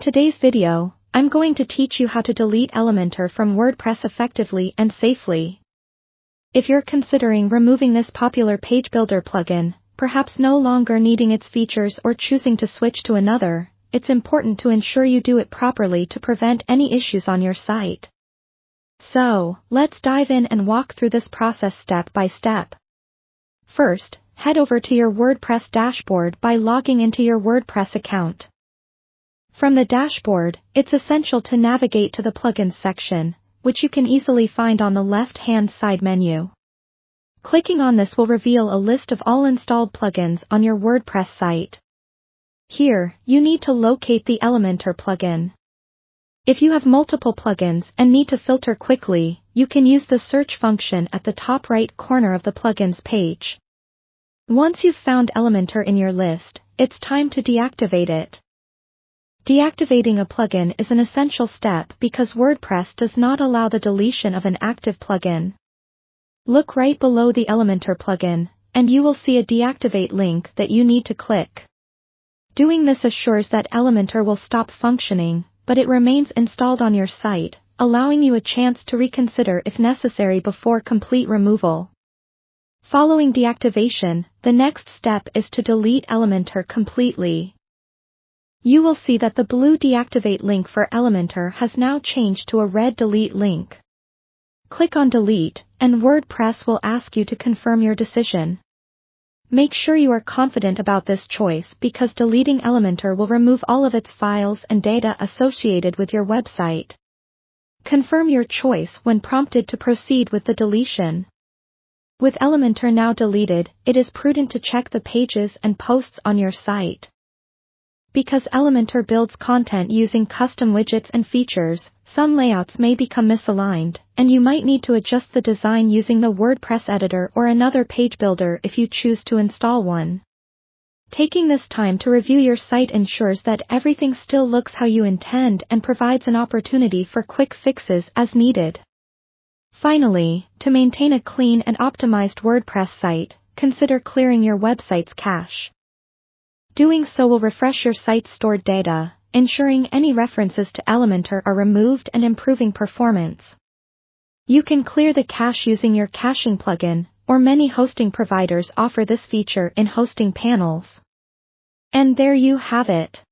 Today's video, I'm going to teach you how to delete Elementor from WordPress effectively and safely. If you're considering removing this popular page builder plugin, perhaps no longer needing its features or choosing to switch to another, it's important to ensure you do it properly to prevent any issues on your site. So, let's dive in and walk through this process step by step. First, head over to your WordPress dashboard by logging into your WordPress account. From the dashboard, it's essential to navigate to the Plugins section, which you can easily find on the left-hand side menu. Clicking on this will reveal a list of all installed plugins on your WordPress site. Here, you need to locate the Elementor plugin. If you have multiple plugins and need to filter quickly, you can use the search function at the top right corner of the plugins page. Once you've found Elementor in your list, it's time to deactivate it. Deactivating a plugin is an essential step because WordPress does not allow the deletion of an active plugin. Look right below the Elementor plugin, and you will see a deactivate link that you need to click. Doing this assures that Elementor will stop functioning, but it remains installed on your site, allowing you a chance to reconsider if necessary before complete removal. Following deactivation, the next step is to delete Elementor completely. You will see that the blue deactivate link for Elementor has now changed to a red delete link. Click on delete, and WordPress will ask you to confirm your decision. Make sure you are confident about this choice because deleting Elementor will remove all of its files and data associated with your website. Confirm your choice when prompted to proceed with the deletion. With Elementor now deleted, it is prudent to check the pages and posts on your site. Because Elementor builds content using custom widgets and features, some layouts may become misaligned, and you might need to adjust the design using the WordPress editor or another page builder if you choose to install one. Taking this time to review your site ensures that everything still looks how you intend and provides an opportunity for quick fixes as needed. Finally, to maintain a clean and optimized WordPress site, consider clearing your website's cache. Doing so will refresh your site's stored data, ensuring any references to Elementor are removed and improving performance. You can clear the cache using your caching plugin, or many hosting providers offer this feature in hosting panels. And there you have it.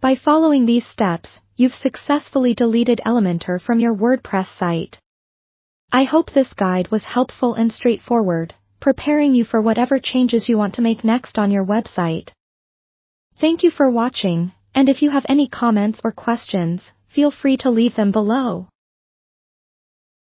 By following these steps, you've successfully deleted Elementor from your WordPress site. I hope this guide was helpful and straightforward, preparing you for whatever changes you want to make next on your website. Thank you for watching, and if you have any comments or questions, feel free to leave them below.